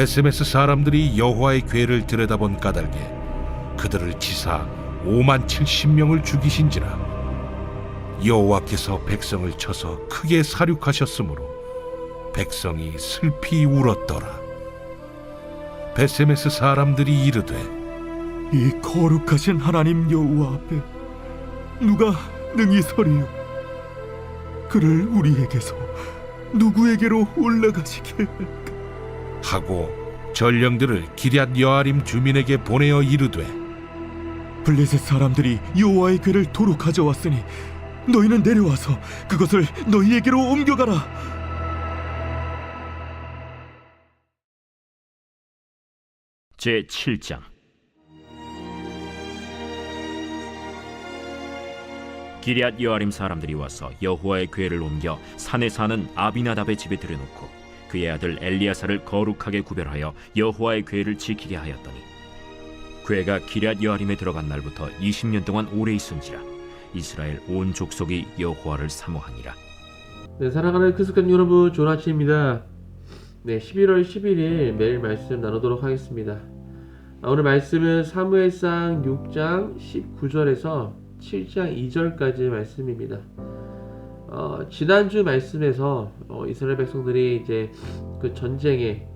베세메스 사람들이 여호와의 궤를 들여다본 까닭에 그들을 치사 5만 70명을 죽이신지라. 여호와께서 백성을 쳐서 크게 사륙하셨으므로 백성이 슬피 울었더라. 베세메스 사람들이 이르되 이 거룩하신 하나님 여호와 앞에 누가 능히 서리요? 그를 우리에게서 누구에게로 올라가시게 할까? 하고 전령들을 기럇 여아림 주민에게 보내어 이르되 블레셋 사람들이 여호와의 궤를 도로 가져왔으니 너희는 내려와서 그것을 너희에게로 옮겨가라. 제7장. 기럇 여아림 사람들이 와서 여호와의 궤를 옮겨 산에 사는 아비나답의 집에 들여놓고 그의 아들 엘리야사를 거룩하게 구별하여 여호와의 궤를 지키게 하였더니 궤가 기럇 여아림에 들어간 날부터 20년 동안 오래 있은지라 이스라엘 온 족속이 여호와를 사모하니라. 네, 사랑하는 크리스찬 여러분, 좋은 아침입니다. 네, 11월 11일 매일 말씀 나누도록 하겠습니다. 오늘 말씀은 사무엘상 6장 19절에서 7장 2절까지의 말씀입니다. 지난주 말씀에서 이스라엘 백성들이 이제 그 전쟁에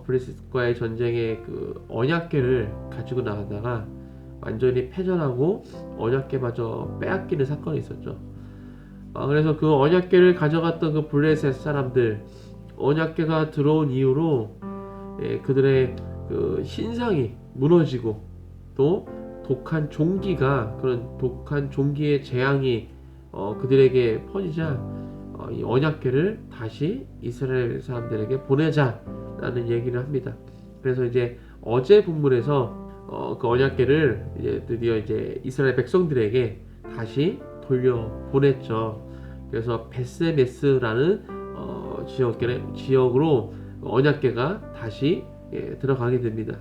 블레셋과의 전쟁에 그 언약궤를 가지고 나가다가 완전히 패전하고 언약궤마저 빼앗기는 사건이 있었죠. 그래서 그 언약궤를 가져갔던 그 블레셋 사람들, 언약궤가 들어온 이후로 그들의 그 신상이 무너지고 또 독한 종기가, 그런 독한 종기의 재앙이 그들에게 퍼지자 이 언약궤를 다시 이스라엘 사람들에게 보내자라는 얘기를 합니다. 그래서 이제 어제 본문에서 그 언약궤를 이제 드디어 이제 이스라엘 백성들에게 다시 돌려 보냈죠. 그래서 베세메스라는 지역으로 언약궤가 다시 들어가게 됩니다.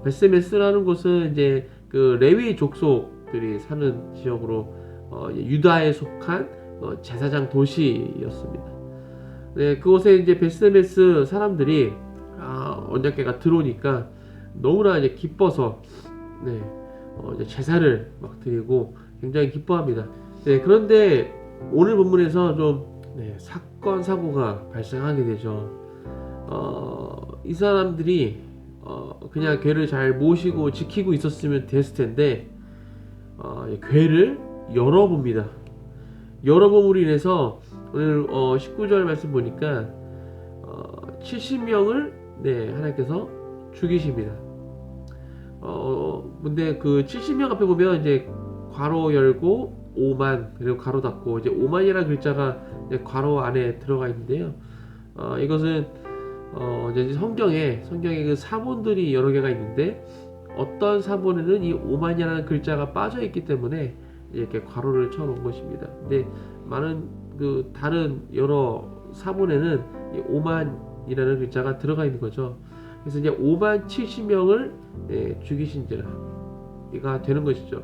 베세메스라는 곳은 이제 그 레위 족속들이 사는 지역으로 유다에 속한 제사장 도시였습니다. 네, 그곳에 이제 베세메스 사람들이 언약궤가 들어오니까 너무나 이제 기뻐서 이제 제사를 막 드리고 굉장히 기뻐합니다. 네, 그런데 오늘 본문에서 좀 사건 사고가 발생하게 되죠. 이 사람들이 그냥 궤를 잘 모시고 지키고 있었으면 됐을 텐데 궤를 열어봅니다. 열어봄으로 인해서 오늘 19절 말씀 보니까 70명을 하나님께서 죽이십니다. 근데 그 70명 앞에 보면 이제 괄호 열고 5만 그리고 괄호 닫고 이제 5만이라는 글자가 이제 괄호 안에 들어가 있는데요. 이것은 이제 성경에 그 사본들이 여러 개가 있는데 어떤 사본에는 이 5만이라는 글자가 빠져 있기 때문에 이렇게 괄호를 쳐놓은 것입니다. 근데 많은 그 다른 여러 사본에는 이 5만이라는 글자가 들어가 있는 거죠. 그래서 이제 5만 70명을 죽이신지라 가 되는 것이죠.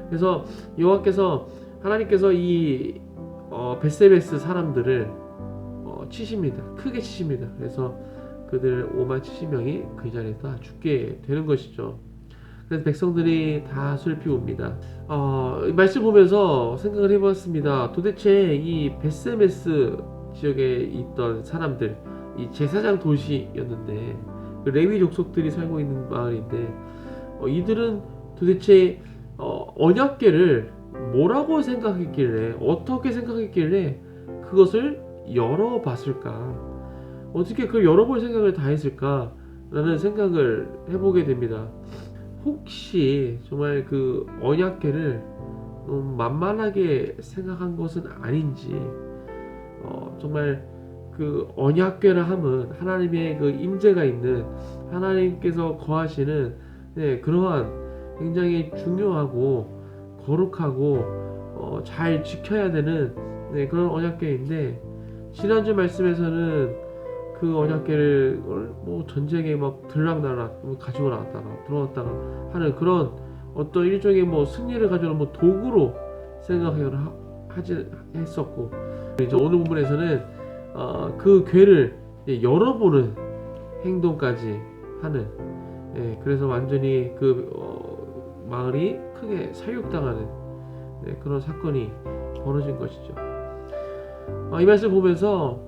그래서 여호와께서 하나님께서 이 베세메스 사람들을 치십니다. 크게 치십니다. 그래서 그들 5만 70명이 그 자리에서 다 죽게 되는 것이죠. 그래서 백성들이 다 슬피 웁니다. 말씀 보면서 생각을 해봤습니다. 도대체 이 베세메스 지역에 있던 사람들, 이 제사장 도시였는데 그 레위 족속들이 살고 있는 마을인데 이들은 도대체 언약궤를 뭐라고 생각했길래, 어떻게 생각했길래 그것을 열어봤을까? 어떻게 그걸 열어볼 생각을 다 했을까? 라는 생각을 해보게 됩니다. 혹시 정말 그 언약궤를 만만하게 생각한 것은 아닌지, 정말 그 언약궤라 함은 하나님의 그 임재가 있는, 하나님께서 거하시는 그러한 굉장히 중요하고 거룩하고 잘 지켜야 되는 그런 언약궤인데, 지난주 말씀에서는 그 언약궤를 뭐 전쟁에 막 들락날락 가지고 나갔다가 들어왔다가 하는 그런 어떤 일종의 뭐 승리를 가져오는 뭐 도구로 생각을 했었고, 이제 오늘 본문에서는 그 궤를 열어보는 행동까지 하는, 그래서 완전히 그 마을이 크게 사육당하는 그런 사건이 벌어진 것이죠. 이 말씀 보면서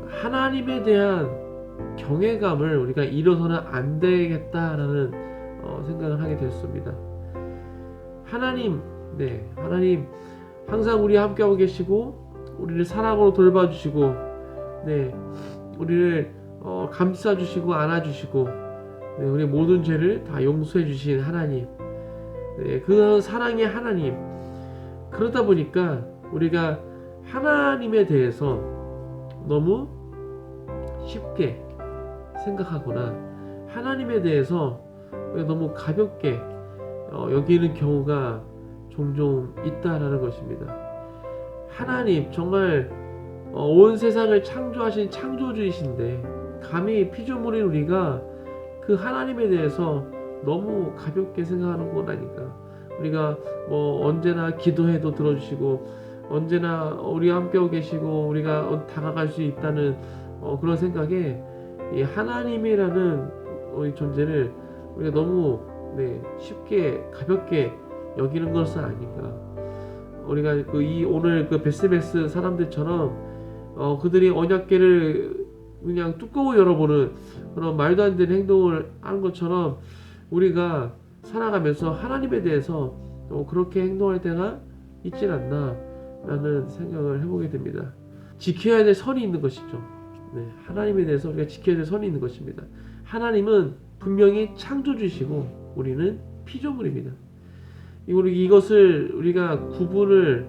하나님에 대한 경외감을 우리가 잃어서는 안 되겠다라는 생각을 하게 됐습니다. 하나님 항상 우리와 함께하고 계시고 우리를 사랑으로 돌봐주시고 우리를 감싸주시고 안아주시고 우리 모든 죄를 다 용서해 주신 하나님, 그 사랑의 하나님. 그러다 보니까 우리가 하나님에 대해서 너무 쉽게 생각하거나 하나님에 대해서 너무 가볍게 여기는 경우가 종종 있다라는 것입니다. 하나님 정말 온 세상을 창조하신 창조주이신데 감히 피조물인 우리가 그 하나님에 대해서 너무 가볍게 생각하는 건 아닌가. 우리가 언제나 기도해도 들어주시고 언제나 우리와 함께하고 계시고 우리가 다가갈 수 있다는 그런 생각에 이 하나님이라는 우리 존재를 우리가 너무 쉽게 가볍게 여기는 것은 아닌가. 우리가 오늘 그 베스메스 사람들처럼 그들이 언약궤를 그냥 뚜껑을 열어보는 그런 말도 안 되는 행동을 하는 것처럼 우리가 살아가면서 하나님에 대해서 그렇게 행동할 때가 있질 않나 라는 생각을 해보게 됩니다. 지켜야 될 선이 있는 것이죠. 하나님에 대해서 우리가 지켜야 될 선이 있는 것입니다. 하나님은 분명히 창조주시고 우리는 피조물입니다. 이것을 우리가 구분을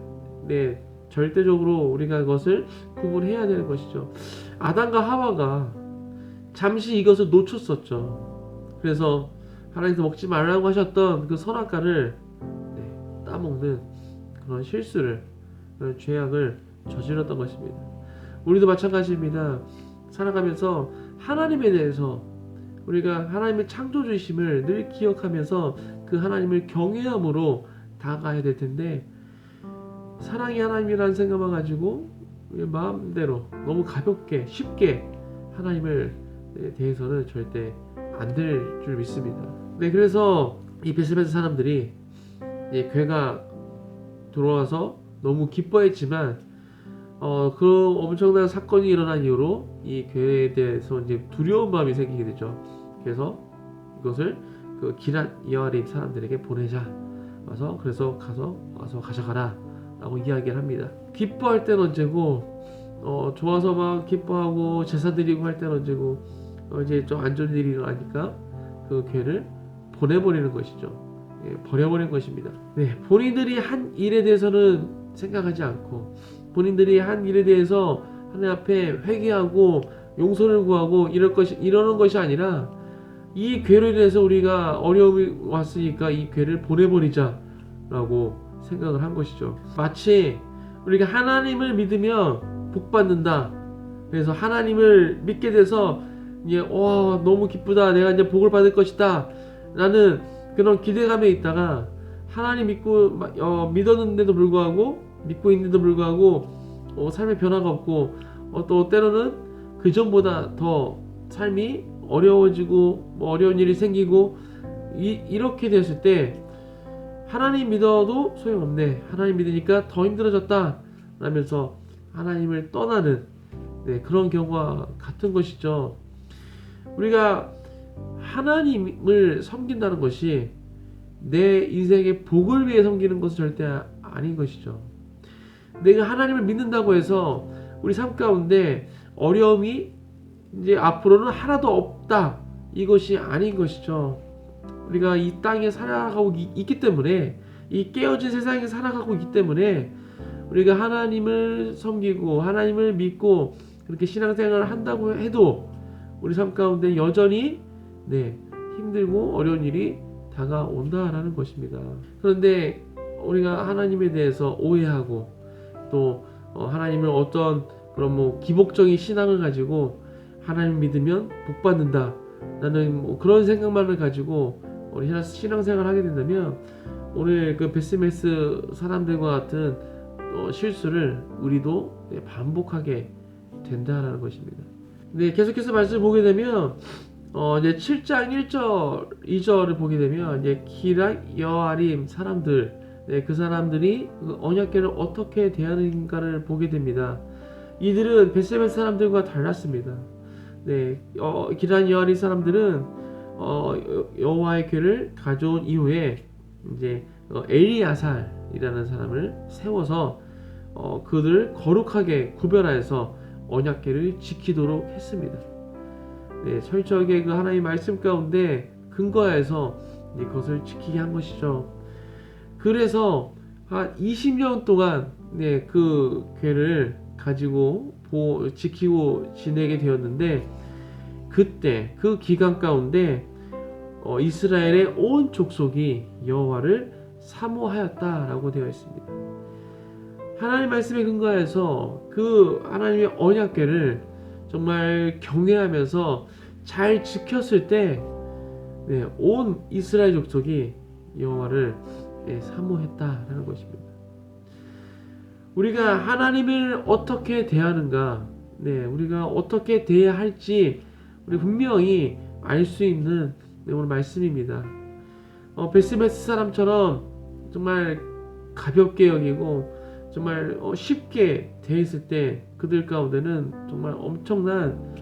절대적으로 우리가 그것을 구분해야 되는 것이죠. 아담과 하와가 잠시 이것을 놓쳤었죠. 그래서 하나님께서 먹지 말라고 하셨던 그 선악과를 따먹는 그런 실수를, 그런 죄악을 저질렀던 것입니다. 우리도 마찬가지입니다. 살아가면서 하나님에 대해서 우리가 하나님의 창조주심을 늘 기억하면서 그 하나님을 경외함으로 다가가야 될 텐데 사랑이 하나님이라는 생각만 가지고 마음대로 너무 가볍게 쉽게 하나님을 대해서는 절대 안 될 줄 믿습니다. 그래서 이 베스메스 사람들이 괴가 들어와서 너무 기뻐했지만 그 엄청난 사건이 일어난 이후로 이 괴에 대해서 이제 두려운 마음이 생기게 되죠. 그래서 이것을 그 기랏 여아림 사람들에게 보내자. 그래서 와서 가져가라 라고 이야기를 합니다. 기뻐할 때는 언제고 좋아서 막 기뻐하고 제사 드리고 할 때는 언제고 이제 좀 안 좋은 일이 일어나니까 그 괴를 보내버리는 것이죠. 버려버린 것입니다. 본인들이 한 일에 대해서는 생각하지 않고 본인들이 한 일에 대해서 하나님 앞에 회개하고 용서를 구하고 이러는 것이 아니라 이 괴로 인해서 우리가 어려움이 왔으니까 이 괴를 보내버리자라고 생각을 한 것이죠. 마치 우리가 하나님을 믿으면 복 받는다. 그래서 하나님을 믿게 돼서 이제 너무 기쁘다. 내가 이제 복을 받을 것이다. 라는 그런 기대감에 있다가 하나님 믿었는데도 불구하고 믿고 있는데도 불구하고 삶의 변화가 없고 또 때로는 그 전보다 더 삶이 어려워지고 어려운 일이 생기고 이렇게 됐을 때 하나님 믿어도 소용없네. 하나님 믿으니까 더 힘들어졌다. 라면서 하나님을 떠나는 그런 경우와 같은 것이죠. 우리가 하나님을 섬긴다는 것이 내 인생의 복을 위해 섬기는 것은 절대 아닌 것이죠. 내가 하나님을 믿는다고 해서 우리 삶 가운데 어려움이 이제 앞으로는 하나도 없다. 이것이 아닌 것이죠. 우리가 이 땅에 살아가고 있기 때문에 이 깨어진 세상에 살아가고 있기 때문에 우리가 하나님을 섬기고 하나님을 믿고 그렇게 신앙생활을 한다고 해도 우리 삶 가운데 여전히 힘들고 어려운 일이 다가온다라는 것입니다. 그런데 우리가 하나님에 대해서 오해하고 또 하나님을 어떤 그런 기복적인 신앙을 가지고 하나님 믿으면 복 받는다 라는 그런 생각만을 가지고 우리 신앙생활을 하게 된다면 오늘 그 베스메스 사람들과 같은 실수를 우리도 반복하게 된다라는 것입니다. 네, 계속해서 말씀을 보게 되면 이제 7장 1절, 2절을 보게 되면 이제 기럇 여아림 사람들, 네, 그 사람들이 그 언약궤를 어떻게 대하는가를 보게 됩니다. 이들은 벳세멜 사람들과 달랐습니다. 네, 기럇 여아림 사람들은 여호와의 궤를 가져온 이후에 이제 엘리야살이라는 사람을 세워서 그들을 거룩하게 구별하여서 언약궤를 지키도록 했습니다. 네, 철저하게 그 하나님의 말씀 가운데 근거해서 그것을 지키게 한 것이죠. 그래서 한 20년 동안 네, 그 궤를 가지고 지키고 지내게 되었는데, 그때 그 기간 가운데 이스라엘의 온 족속이 여호와를 사모하였다라고 되어 있습니다. 하나님 말씀에 근거해서 그 하나님의 언약궤를 정말 경외하면서 잘 지켰을 때, 네, 온 이스라엘 족속이 여호와를 사모했다라는 것입니다. 우리가 하나님을 어떻게 대하는가, 네, 우리가 어떻게 대해야 할지 우리 분명히 알 수 있는 오늘 말씀입니다. 베스메스 사람처럼 정말 가볍게 여기고 정말 쉽게 대했을 때 그들 가운데는 정말 엄청난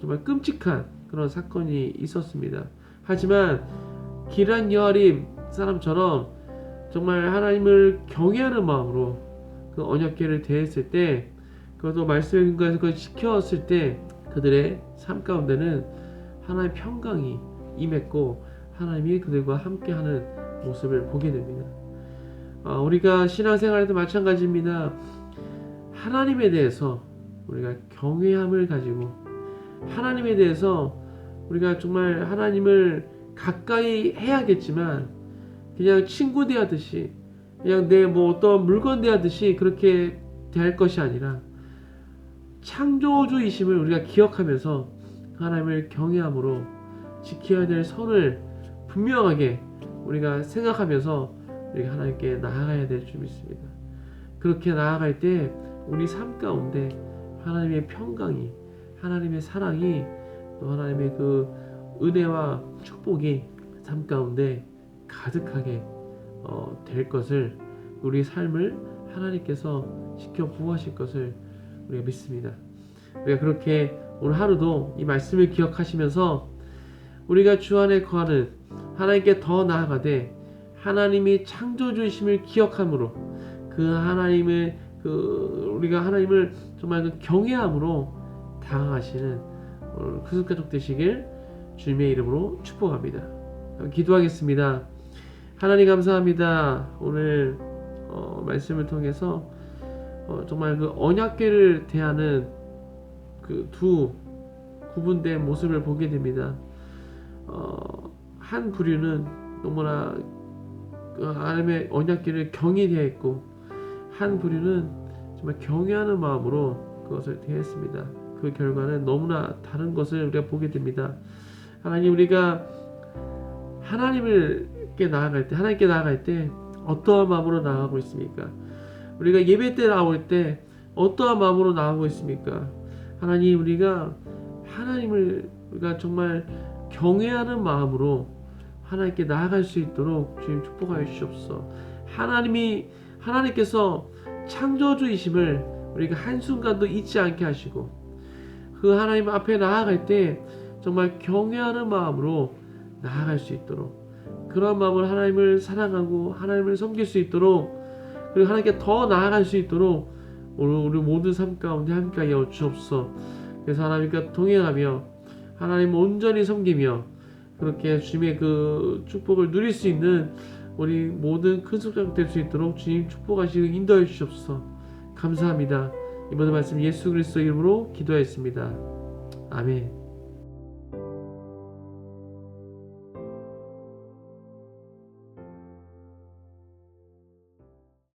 정말 끔찍한 그런 사건이 있었습니다. 하지만 기럇 여아림 사람처럼 정말 하나님을 경외하는 마음으로 그 언약궤를 대했을 때, 그것도 말씀에 근거해서 그걸 지켰을 때 그들의 삶 가운데는 하나님의 평강이 임했고 하나님이 그들과 함께하는 모습을 보게 됩니다. 우리가 신앙생활에도 마찬가지입니다. 하나님에 대해서 우리가 경외함을 가지고, 하나님에 대해서 우리가 정말 하나님을 가까이 해야겠지만 그냥 친구 대하듯이, 그냥 내 뭐 어떤 물건 대하듯이 그렇게 대할 것이 아니라 창조주이심을 우리가 기억하면서 하나님을 경외함으로 지켜야 될 선을 분명하게 우리가 생각하면서 우리가 하나님께 나아가야 될 줄 믿습니다. 그렇게 나아갈 때 우리 삶 가운데 하나님의 평강이, 하나님의 사랑이, 또 하나님의 그 은혜와 축복이 삶 가운데 가득하게 될 것을, 우리 삶을 하나님께서 지켜 보호하실 것을 우리가 믿습니다. 우리가 그렇게 오늘 하루도 이 말씀을 기억하시면서 우리가 주 안에 거하는 하나님께 더 나아가되 하나님이 창조주이심을 기억함으로 그 하나님을 우리가 하나님을 정말 그 경외함으로 다가가시는 그 가족 되시길 주님의 이름으로 축복합니다. 기도하겠습니다. 하나님 감사합니다. 오늘 말씀을 통해서 정말 그 언약궤를 대하는 그 두 구분된 모습을 보게 됩니다. 한 부류는 너무나 그 하나님의 언약궤를 경히 대했고, 한 부류는 정말 경외하는 마음으로 그것을 대했습니다. 그 결과는 너무나 다른 것을 우리가 보게 됩니다. 하나님, 우리가 하나님께 나아갈 때 어떠한 마음으로 나아가고 있습니까? 우리가 예배 때 나올 때 어떠한 마음으로 나아가고 있습니까? 하나님, 우리가 하나님을 우리가 정말 경외하는 마음으로 하나님께 나아갈 수 있도록 주님 축복하여 주시옵소서. 하나님께서 창조주이심을 우리가 한순간도 잊지 않게 하시고, 그 하나님 앞에 나아갈 때 정말 경외하는 마음으로 나아갈 수 있도록, 그런 마음으로 하나님을 사랑하고 하나님을 섬길 수 있도록, 그리고 하나님께 더 나아갈 수 있도록 우리 모든 삶 가운데 함께하여 주옵소서. 그래서 하나님과 동행하며 하나님 온전히 섬기며 그렇게 주님의 그 축복을 누릴 수 있는 우리 모든 큰 속장 될 수 있도록 주님 축복하시고 인도해 주시옵소서. 감사합니다. 이번 말씀 예수 그리스도 이름으로 기도하였습니다. 아멘.